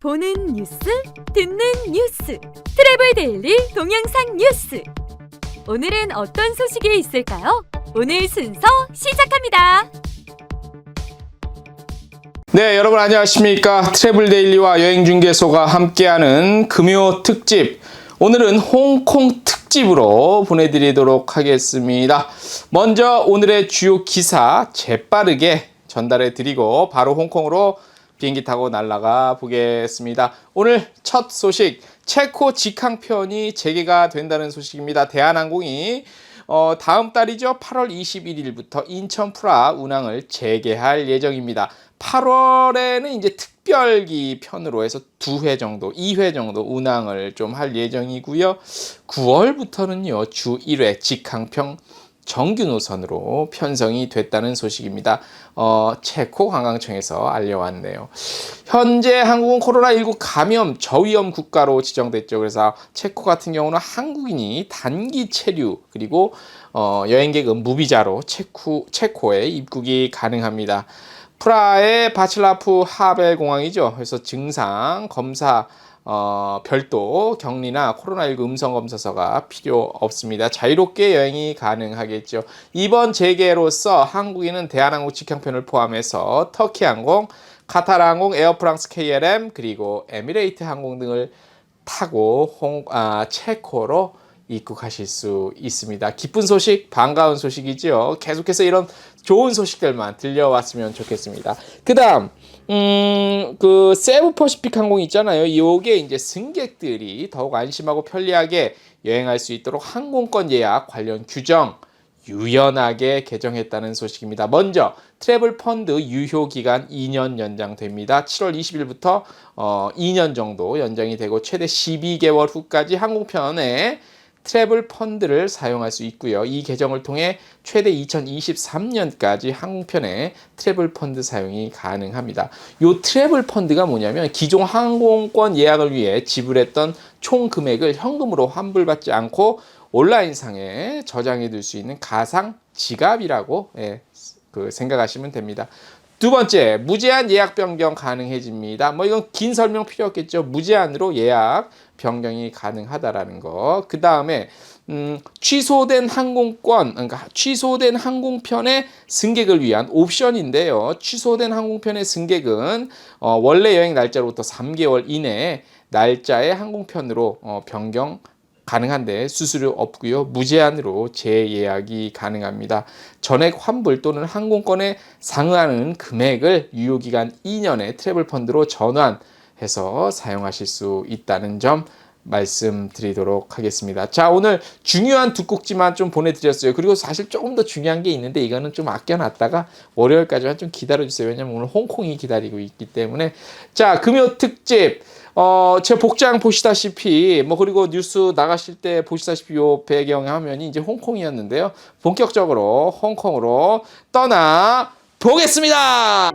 보는 뉴스, 듣는 뉴스, 트래블 데일리 동영상 뉴스. 오늘은 어떤 소식이 있을까요? 오늘 순서 시작합니다. 네, 여러분 안녕하십니까? 트래블 데일리와 여행중개소가 함께하는 금요 특집. 오늘은 홍콩 특집으로 보내드리도록 하겠습니다. 먼저 오늘의 주요 기사 재빠르게 전달해 드리고 바로 홍콩으로 비행기 타고 날아가 보겠습니다. 오늘 첫 소식, 체코 직항편이 재개가 된다는 소식입니다. 대한항공이 다음 달이죠. 8월 21일부터 인천 프라 운항을 재개할 예정입니다. 8월에는 이제 특별기 편으로 해서 2회 정도, 2회 정도 운항을 좀 할 예정이고요. 9월부터는요, 주 1회 직항편 정규 노선으로 편성이 됐다는 소식입니다. 체코 관광청에서 알려왔네요. 현재 한국은 코로나19 감염 저위험 국가로 지정됐죠. 그래서 체코 같은 경우는 한국인이 단기 체류 그리고 여행객은 무비자로 체코에 입국이 가능합니다. 프라하의 바칠라프 하벨 공항이죠. 그래서 증상 검사 별도 격리나 코로나19 음성검사서가 필요 없습니다. 자유롭게 여행이 가능하겠죠. 이번 재개로서 한국인은 대한항공 직항편을 포함해서 터키항공, 카타르항공, 에어프랑스 KLM 그리고 에미레이트 항공 등을 타고 체코로 입국하실 수 있습니다. 기쁜 소식, 반가운 소식이죠. 계속해서 이런 좋은 소식들만 들려왔으면 좋겠습니다. 그 다음 그 세부 퍼시픽 항공 있잖아요. 요게 이제 승객들이 더욱 안심하고 편리하게 여행할 수 있도록 항공권 예약 관련 규정 유연하게 개정했다는 소식입니다. 먼저 트래블 펀드 유효 기간 2년 연장됩니다. 7월 20일부터 2년 정도 연장이 되고 최대 12개월 후까지 항공편에 트래블 펀드를 사용할 수 있고요. 이 개정을 통해 최대 2023년까지 항공편에 트래블 펀드 사용이 가능합니다. 이 트래블 펀드가 뭐냐면 기존 항공권 예약을 위해 지불했던 총 금액을 현금으로 환불받지 않고 온라인상에 저장해 둘 수 있는 가상 지갑이라고 생각하시면 됩니다. 두 번째, 무제한 예약 변경 가능해집니다. 이건 긴 설명 필요 없겠죠. 무제한으로 예약 변경이 가능하다라는 거. 그 다음에 취소된 항공권, 그러니까 취소된 항공편의 승객을 위한 옵션인데요. 취소된 항공편의 승객은 원래 여행 날짜로부터 3개월 이내에 날짜의 항공편으로 변경 가능한데 수수료 없고요. 무제한으로 재예약이 가능합니다. 전액 환불 또는 항공권에 상응하는 금액을 유효기간 2년의 트래블 펀드로 전환해서 사용하실 수 있다는 점 말씀드리도록 하겠습니다. 자, 오늘 중요한 두 꼭지만 좀 보내드렸어요. 그리고 사실 조금 더 중요한 게 있는데 이거는 좀 아껴놨다가 월요일까지만 좀 기다려주세요. 왜냐면 오늘 홍콩이 기다리고 있기 때문에. 자, 금요 특집. 제 복장 보시다시피, 그리고 뉴스 나가실 때 보시다시피 요 배경 화면이 이제 홍콩이었는데요. 본격적으로 홍콩으로 떠나 보겠습니다!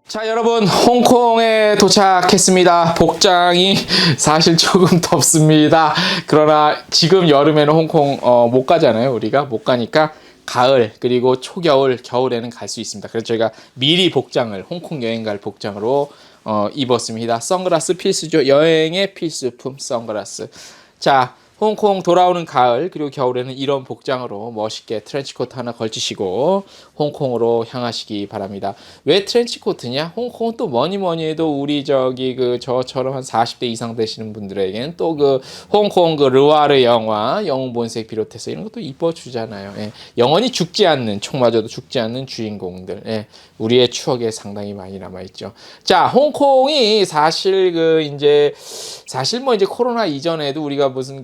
자, 여러분 홍콩에 도착했습니다. 복장이 사실 조금 덥습니다. 그러나 지금 여름에는 홍콩 못 가잖아요. 우리가 못 가니까 가을 그리고 초겨울, 겨울에는 갈 수 있습니다. 그래서 저희가 미리 복장을 홍콩 여행 갈 복장으로 입었습니다. 선글라스 필수죠. 여행의 필수품 선글라스. 자, 홍콩 돌아오는 가을 그리고 겨울에는 이런 복장으로 멋있게 트렌치코트 하나 걸치시고 홍콩으로 향하시기 바랍니다. 왜 트렌치코트냐? 홍콩은 또 뭐니 해도 우리 저처럼 한 40대 이상 되시는 분들에겐 또 그 홍콩 그 르와르 영화 영웅 본색 비롯해서 이런 것도 이뻐 주잖아요. 예. 영원히 죽지 않는 총 맞아도 죽지 않는 주인공들. 예. 우리의 추억에 상당히 많이 남아 있죠. 자, 홍콩이 사실 뭐 이제 코로나 이전에도 우리가 무슨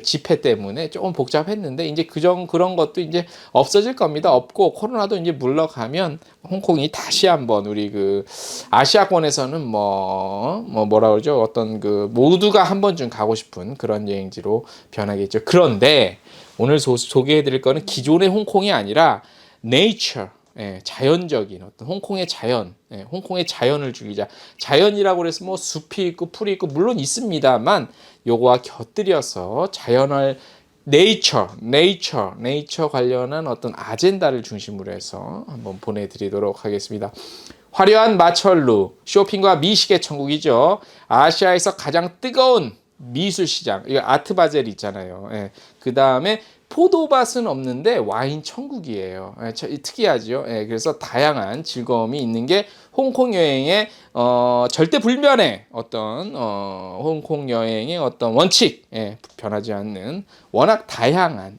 집회 때문에 조금 복잡했는데 이제 그런 것도 이제 없어질 겁니다. 없고 코로나도 이제 물러가면 홍콩이 다시 한번 우리 아시아권에서는 뭐라 그러죠? 어떤 모두가 한 번쯤 가고 싶은 그런 여행지로 변하겠죠. 그런데 오늘 소개해 드릴 거는 기존의 홍콩이 아니라 네이처, 자연적인 어떤 홍콩의 자연, 홍콩의 자연을 즐기자. 자연이라고 그래서 뭐 숲이 있고 풀이 있고 물론 있습니다만 요거와 곁들여서 자연을 네이처 관련한 어떤 아젠다를 중심으로 해서 한번 보내드리도록 하겠습니다. 화려한 마철루, 쇼핑과 미식의 천국이죠. 아시아에서 가장 뜨거운 미술시장, 이거 아트바젤 있잖아요. 그 다음에 포도밭은 없는데 와인 천국이에요. 특이하죠. 그래서 다양한 즐거움이 있는 게 홍콩 여행의 절대 불변의 어떤 홍콩 여행의 어떤 원칙, 변하지 않는 워낙 다양한.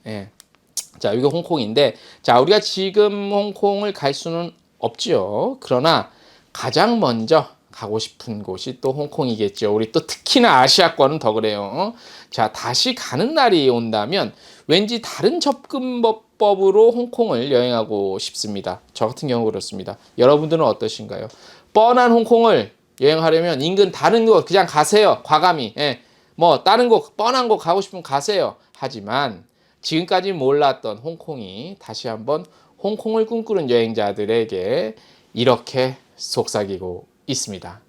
자, 이게 홍콩인데, 자, 우리가 지금 홍콩을 갈 수는 없지요. 그러나 가장 먼저 가고 싶은 곳이 또 홍콩이겠죠. 우리 또 특히나 아시아권은 더 그래요. 자, 다시 가는 날이 온다면 왠지 다른 접근법으로 홍콩을 여행하고 싶습니다. 저 같은 경우 그렇습니다. 여러분들은 어떠신가요? 뻔한 홍콩을 여행하려면 인근 다른 곳 그냥 가세요. 과감히. 뭐 다른 곳 뻔한 곳 가고 싶으면 가세요. 하지만 지금까지 몰랐던 홍콩이 다시 한번 홍콩을 꿈꾸는 여행자들에게 이렇게 속삭이고 있습니다.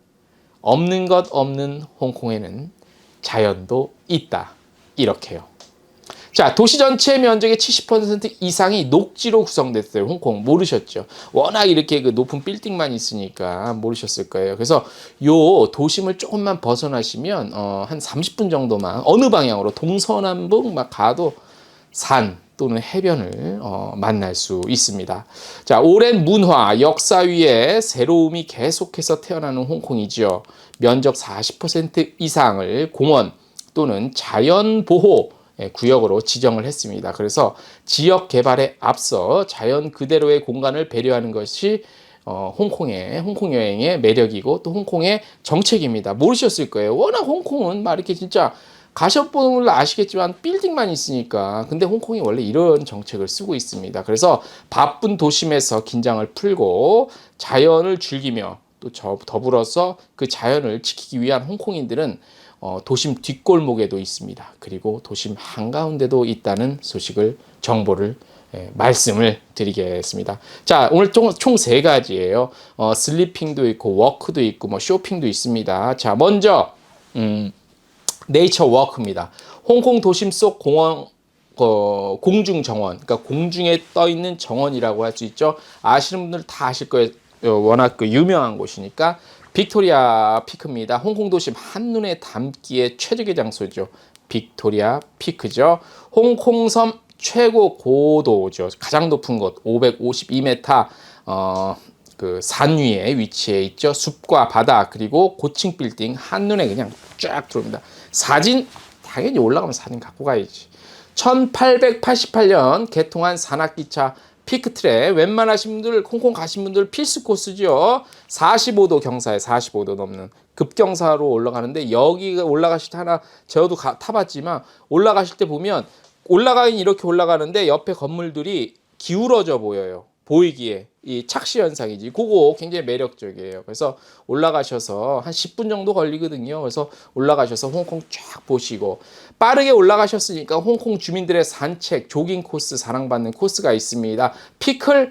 없는 것 없는 홍콩에는 자연도 있다. 이렇게요. 자, 도시 전체 면적의 70% 이상이 녹지로 구성됐어요. 홍콩 모르셨죠? 워낙 이렇게 높은 빌딩만 있으니까 모르셨을 거예요. 그래서 요 도심을 조금만 벗어나시면 한 30분 정도만 어느 방향으로 동서남북 막 가도 산 또는 해변을 만날 수 있습니다. 자, 오랜 문화, 역사 위에 새로움이 계속해서 태어나는 홍콩이지요. 면적 40% 이상을 공원 또는 자연보호 구역으로 지정을 했습니다. 그래서 지역 개발에 앞서 자연 그대로의 공간을 배려하는 것이 홍콩 여행의 매력이고 또 홍콩의 정책입니다. 모르셨을 거예요. 워낙 홍콩은 막 이렇게 진짜 가셔보는 걸로 아시겠지만 빌딩만 있으니까. 근데 홍콩이 원래 이런 정책을 쓰고 있습니다. 그래서 바쁜 도심에서 긴장을 풀고 자연을 즐기며 또 더불어서 그 자연을 지키기 위한 홍콩인들은 도심 뒷골목에도 있습니다. 그리고 도심 한가운데도 있다는 정보를 말씀을 드리겠습니다. 자, 오늘 총 3가지예요. 슬리핑도 있고 워크도 있고 뭐 쇼핑도 있습니다. 자, 먼저 네이처 워크입니다. 홍콩 도심 속 공원 공중 정원, 그러니까 공중에 떠 있는 정원이라고 할 수 있죠. 아시는 분들 다 아실 거예요. 워낙 유명한 곳이니까. 빅토리아 피크입니다. 홍콩 도심 한눈에 담기에 최적의 장소죠. 빅토리아 피크죠. 홍콩섬 최고 고도죠. 가장 높은 곳 552m 그 산 위에 위치해 있죠. 숲과 바다 그리고 고층 빌딩 한눈에 그냥 쫙 들어옵니다. 사진 당연히 올라가면 사진 갖고 가야지. 1888년 개통한 산악기차 피크트랙, 웬만하신 분들 홍콩 가신 분들 필수 코스죠. 45도 경사에 45도 넘는 급경사로 올라가는데 여기가 올라가실 때 하나 저도 타봤지만 올라가실 때 보면 올라가긴 이렇게 올라가는데 옆에 건물들이 기울어져 보여요. 보이기에 이 착시 현상이지. 그거 굉장히 매력적이에요. 그래서 올라가셔서 한 10분 정도 걸리거든요. 그래서 올라가셔서 홍콩 쫙 보시고 빠르게 올라가셨으니까 홍콩 주민들의 산책, 조깅 코스, 사랑받는 코스가 있습니다. 피클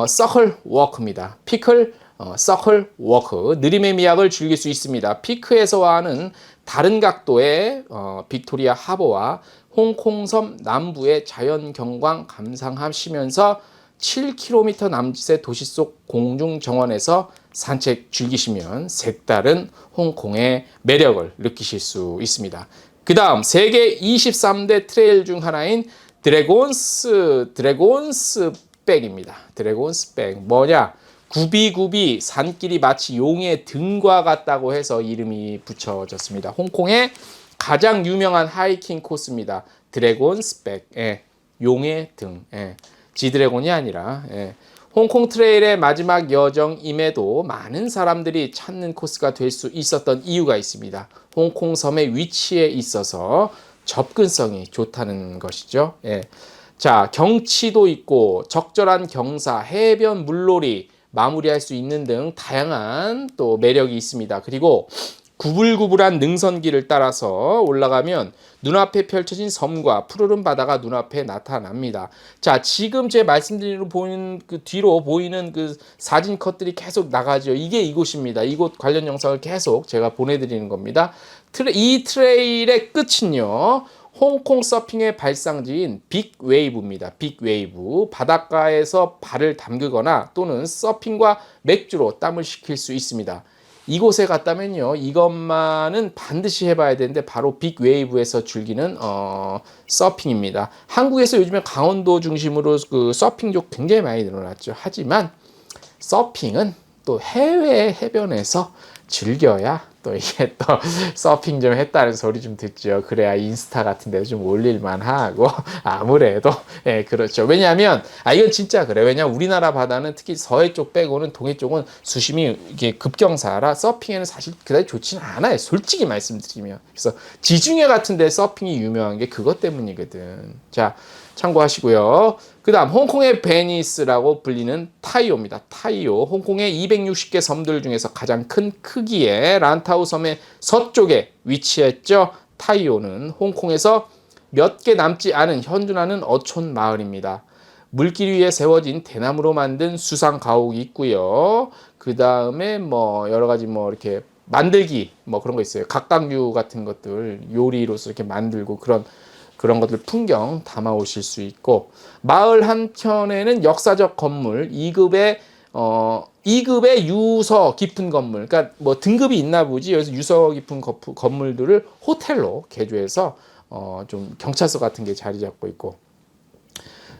서클 워크입니다. 피클 서클 워크, 느림의 미학을 즐길 수 있습니다. 피크에서와는 다른 각도의 빅토리아 하버와 홍콩섬 남부의 자연 경관 감상하시면서 7km 남짓의 도시 속 공중 정원에서 산책 즐기시면 색다른 홍콩의 매력을 느끼실 수 있습니다. 그 다음 세계 23대 트레일 중 하나인 드래곤스 백입니다. 드래곤스 백 뭐냐? 구비구비 산길이 마치 용의 등과 같다고 해서 이름이 붙여졌습니다. 홍콩의 가장 유명한 하이킹 코스입니다. 드래곤스 백, 용의 등, 지드래곤이 아니라. 홍콩 트레일의 마지막 여정임에도 많은 사람들이 찾는 코스가 될 수 있었던 이유가 있습니다. 홍콩 섬의 위치에 있어서 접근성이 좋다는 것이죠. 자, 경치도 있고 적절한 경사, 해변 물놀이 마무리할 수 있는 등 다양한 또 매력이 있습니다. 그리고 구불구불한 능선길을 따라서 올라가면 눈앞에 펼쳐진 섬과 푸르른 바다가 눈앞에 나타납니다. 자, 지금 제 말씀드린 보이는 그 뒤로 보이는 그 사진 컷들이 계속 나가죠. 이게 이곳입니다. 이곳 관련 영상을 계속 제가 보내드리는 겁니다. 이 트레일의 끝은요, 홍콩 서핑의 발상지인 빅웨이브입니다. 빅웨이브. 바닷가에서 발을 담그거나 또는 서핑과 맥주로 땀을 식힐 수 있습니다. 이곳에 갔다면요, 이것만은 반드시 해봐야 되는데 바로 빅웨이브에서 즐기는 서핑입니다. 한국에서 요즘에 강원도 중심으로 그 서핑족 굉장히 많이 늘어났죠. 하지만 서핑은 또 해외 해변에서 즐겨야 또 이게 또 서핑 좀 했다는 소리 좀 듣죠. 그래야 인스타 같은 데도 좀 올릴만 하고 아무래도 그렇죠. 왜냐하면 이건 진짜 그래. 왜냐하면 우리나라 바다는 특히 서해 쪽 빼고는 동해 쪽은 수심이 이게 급경사라 서핑에는 사실 그다지 좋지는 않아요. 솔직히 말씀드리면. 그래서 지중해 같은 데 서핑이 유명한 게 그것 때문이거든. 자, 참고하시고요. 그 다음 홍콩의 베니스라고 불리는 타이오입니다. 타이오. 홍콩의 260개 섬들 중에서 가장 큰 크기의 란타우 섬의 서쪽에 위치했죠. 타이오는 홍콩에서 몇 개 남지 않은 현존하는 어촌 마을입니다. 물길 위에 세워진 대나무로 만든 수상 가옥이 있고요. 그 다음에 뭐 여러 가지 뭐 이렇게 만들기 뭐 그런 거 있어요. 각각류 같은 것들 요리로서 이렇게 만들고 그런 것들 풍경 담아 오실 수 있고, 마을 한켠에는 역사적 건물 2급의 유서 깊은 건물, 그러니까 뭐 등급이 있나 보지. 여기서 유서 깊은 건물들을 호텔로 개조해서 좀 경찰서 같은 게 자리 잡고 있고,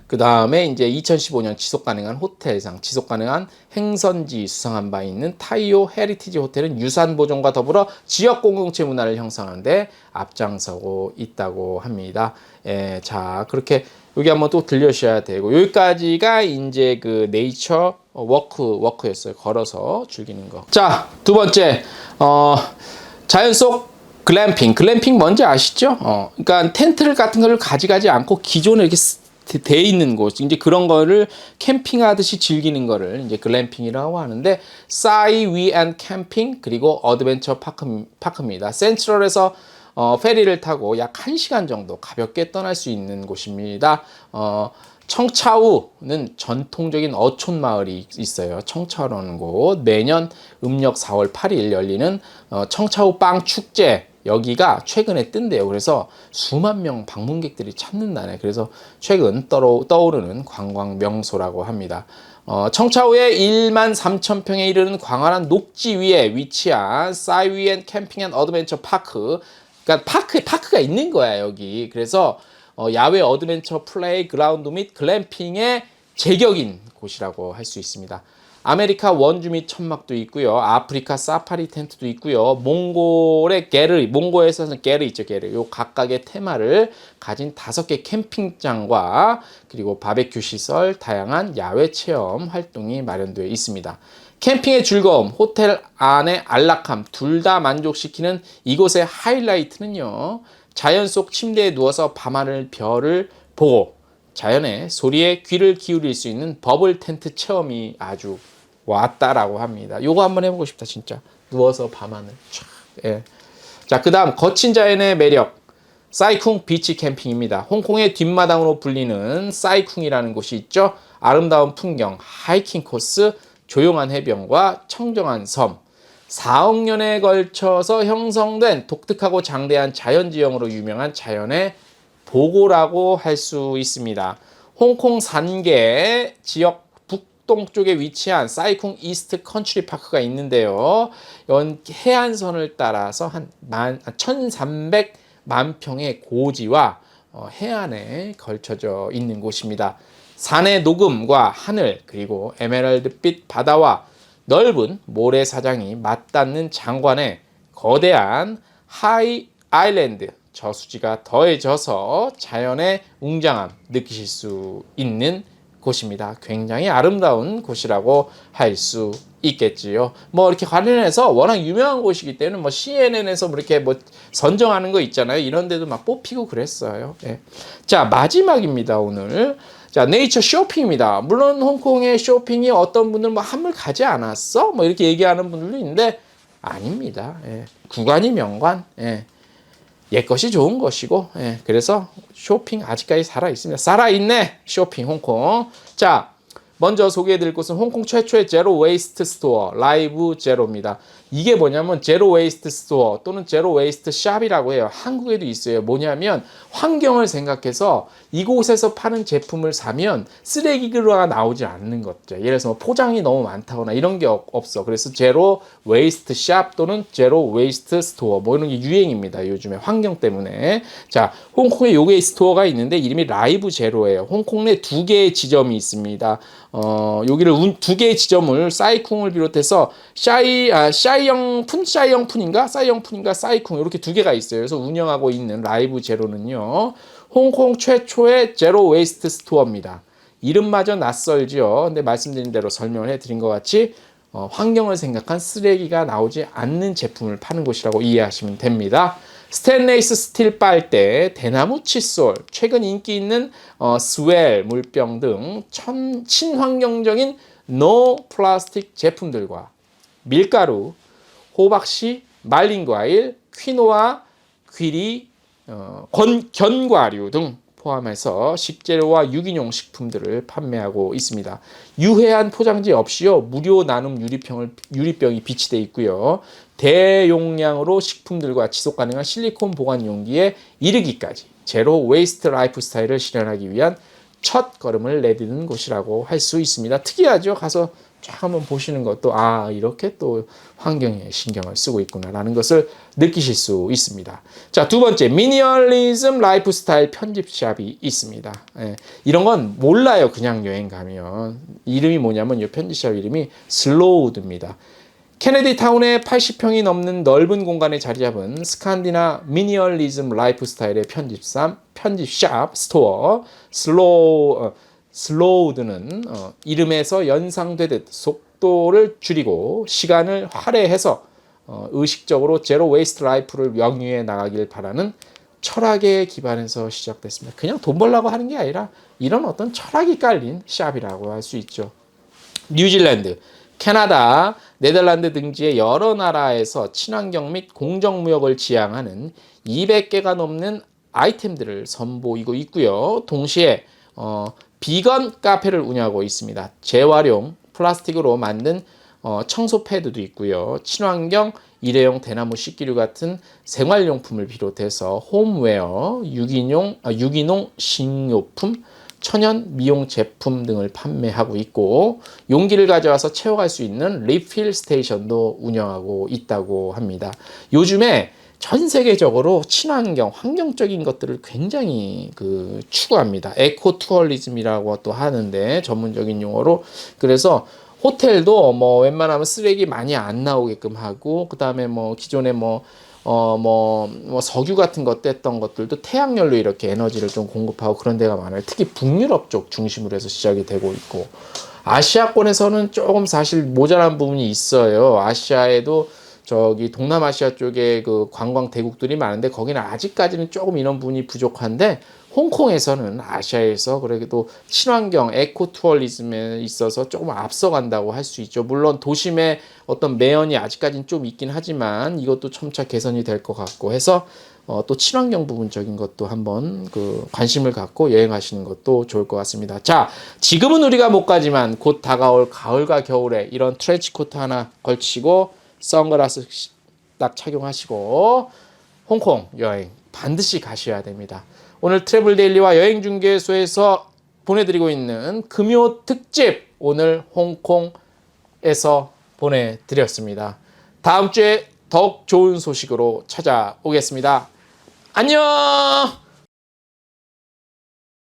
그 다음에 이제 2015년 지속 가능한 호텔상, 지속 가능한 행선지 수상한 바 있는 타이오 헤리티지 호텔은 유산 보존과 더불어 지역 공동체 문화를 형성하는 데 앞장서고 있다고 합니다. 자, 그렇게 여기 한번 또 들려주셔야 되고, 여기까지가 이제 그 네이처 워크였어요. 걸어서 즐기는 거. 자, 두 번째, 자연 속 글램핑. 글램핑 뭔지 아시죠? 그러니까 텐트를 같은 거를 가져가지 않고 기존에 이렇게 돼 있는 곳, 이제 그런 거를 캠핑하듯이 즐기는 거를 이제 글램핑이라고 하는데, 싸이 위앤 캠핑 그리고 어드벤처 파크입니다. 센트럴에서 페리를 타고 약 1시간 정도 가볍게 떠날 수 있는 곳입니다. 청차우는 전통적인 어촌 마을이 있어요. 청차우라는 곳. 매년 음력 4월 8일 열리는 청차우 빵 축제, 여기가 최근에 뜬대요. 그래서 수만 명 방문객들이 찾는다네. 그래서 최근 떠오르는 관광 명소라고 합니다. 청차우의 1만 3천 평에 이르는 광활한 녹지 위에 위치한 싸이위엔 캠핑 앤 어드벤처 파크. 그러니까 파크가 있는 거야, 여기. 그래서 야외 어드벤처 플레이 그라운드 및 글램핑의 제격인 곳이라고 할 수 있습니다. 아메리카 원주 및 천막도 있고요. 아프리카 사파리 텐트도 있고요. 몽골의 게르, 몽골에서는 게르 있죠, 게르. 요 각각의 테마를 가진 5개 캠핑장과 그리고 바베큐 시설, 다양한 야외 체험 활동이 마련되어 있습니다. 캠핑의 즐거움, 호텔 안의 안락함 둘 다 만족시키는 이곳의 하이라이트는요, 자연 속 침대에 누워서 밤하늘 별을 보고 자연의 소리에 귀를 기울일 수 있는 버블 텐트 체험이 아주 왔다라고 합니다. 요거 한번 해보고 싶다, 진짜. 누워서 밤하늘. 자, 그 다음 거친 자연의 매력, 사이쿵 비치 캠핑입니다. 홍콩의 뒷마당으로 불리는 사이쿵이라는 곳이 있죠. 아름다운 풍경, 하이킹 코스, 조용한 해변과 청정한 섬, 4억 년에 걸쳐서 형성된 독특하고 장대한 자연지형으로 유명한 자연의 보고라고 할 수 있습니다. 홍콩 산계 지역 북동쪽에 위치한 사이쿵 이스트 컨트리 파크가 있는데요. 해안선을 따라서 한 1300 만평의 고지와 해안에 걸쳐져 있는 곳입니다. 산의 녹음과 하늘 그리고 에메랄드빛 바다와 넓은 모래사장이 맞닿는 장관에 거대한 하이 아일랜드 저수지가 더해져서 자연의 웅장함 느끼실 수 있는 곳입니다. 굉장히 아름다운 곳이라고 할 수 있겠지요. 뭐 이렇게 관련해서 워낙 유명한 곳이기 때문에 뭐 CNN에서 뭐 이렇게 뭐 선정하는 거 있잖아요. 이런 데도 막 뽑히고 그랬어요. 예. 자, 마지막입니다, 오늘. 자, 네이처 쇼핑입니다. 물론 홍콩의 쇼핑이 어떤 분들은 뭐 한물 가지 않았어? 뭐 이렇게 얘기하는 분들도 있는데 아닙니다. 예. 구간이 명관. 예. 옛것이 좋은 것이고, 예. 그래서 쇼핑 아직까지 살아있습니다. 살아있네! 쇼핑 홍콩. 자, 먼저 소개해드릴 곳은 홍콩 최초의 제로 웨이스트 스토어 라이브 제로입니다. 이게 뭐냐면 제로 웨이스트 스토어 또는 제로 웨이스트 샵이라고 해요. 한국에도 있어요. 뭐냐면 환경을 생각해서 이곳에서 파는 제품을 사면 쓰레기가 나오지 않는 것들. 예를 들어서 포장이 너무 많다거나 이런 게 없어. 그래서 제로 웨이스트 샵 또는 제로 웨이스트 스토어 뭐 이런 게 유행입니다. 요즘에 환경 때문에. 자, 홍콩에 요게 스토어가 있는데 이름이 라이브 제로예요. 홍콩 내 2개의 지점이 있습니다. 여기를 2개의 지점을 사이쿵을 비롯해서 사이영푼인가 사이쿵 이렇게 2개가 있어요. 그래서 운영하고 있는 라이브 제로는요. 홍콩 최초의 제로 웨이스트 스토어입니다. 이름마저 낯설죠. 근데 말씀드린 대로 설명을 해드린 것 같이 환경을 생각한 쓰레기가 나오지 않는 제품을 파는 곳이라고 이해하시면 됩니다. 스테인레스 스틸 빨대, 대나무 칫솔, 최근 인기 있는 스웰 물병 등 친환경적인 노 플라스틱 제품들과 밀가루, 호박씨, 말린 과일, 퀴노아, 귀리, 견과류 등 포함해서 식재료와 유기농 식품들을 판매하고 있습니다. 유해한 포장지 없이요. 무료 나눔 유리병이 비치되어 있고요. 대용량으로 식품들과 지속 가능한 실리콘 보관 용기에 이르기까지 제로 웨이스트 라이프 스타일을 실현하기 위한 첫 걸음을 내딛는 곳이라고 할 수 있습니다. 특이하죠? 가서 쫙 한번 보시는 것도 이렇게 또 환경에 신경을 쓰고 있구나라는 것을 느끼실 수 있습니다. 자, 두 번째 미니멀리즘 라이프 스타일 편집샵이 있습니다. 예, 이런 건 몰라요. 그냥 여행 가면. 이름이 뭐냐면 이 편집샵 이름이 슬로우드입니다. 케네디 타운에 80평이 넘는 넓은 공간에 자리 잡은 스칸디나 미니멀리즘 라이프 스타일의 편집샵 스토어 슬로우드는 이름에서 연상되듯 속도를 줄이고 시간을 할애해서 의식적으로 제로 웨이스트 라이프를 영위해 나가길 바라는 철학에 기반해서 시작됐습니다. 그냥 돈 벌려고 하는 게 아니라 이런 어떤 철학이 깔린 샵이라고 할 수 있죠. 뉴질랜드, 캐나다, 네덜란드 등지의 여러 나라에서 친환경 및 공정무역을 지향하는 200개가 넘는 아이템들을 선보이고 있고요. 동시에 비건 카페를 운영하고 있습니다. 재활용 플라스틱으로 만든 청소 패드도 있고요. 친환경 일회용 대나무 식기류 같은 생활용품을 비롯해서 홈웨어, 유기농 식료품, 천연 미용 제품 등을 판매하고 있고 용기를 가져와서 채워갈 수 있는 리필 스테이션도 운영하고 있다고 합니다. 요즘에 전 세계적으로 친환경, 환경적인 것들을 굉장히 추구합니다. 에코 투어리즘이라고 또 하는데 전문적인 용어로. 그래서 호텔도 뭐 웬만하면 쓰레기 많이 안 나오게끔 하고 그다음에 뭐 기존에 석유 같은 것 뗐던 것들도 태양열로 이렇게 에너지를 좀 공급하고 그런 데가 많아요. 특히 북유럽 쪽 중심으로 해서 시작이 되고 있고 아시아권에서는 조금 사실 모자란 부분이 있어요. 아시아에도 저기 동남아시아 쪽에 관광 대국들이 많은데 거기는 아직까지는 조금 이런 부분이 부족한데 홍콩에서는 아시아에서 그래도 친환경 에코 투어리즘에 있어서 조금 앞서간다고 할 수 있죠. 물론 도심의 어떤 매연이 아직까지는 좀 있긴 하지만 이것도 점차 개선이 될 것 같고 해서 또 친환경 부분적인 것도 한번 관심을 갖고 여행하시는 것도 좋을 것 같습니다. 자, 지금은 우리가 못 가지만 곧 다가올 가을과 겨울에 이런 트렌치 코트 하나 걸치고 선글라스 딱 착용하시고 홍콩 여행 반드시 가셔야 됩니다. 오늘 트래블 데일리와 여행중개소에서 보내드리고 있는 금요 특집 오늘 홍콩에서 보내드렸습니다. 다음 주에 더욱 좋은 소식으로 찾아오겠습니다. 안녕!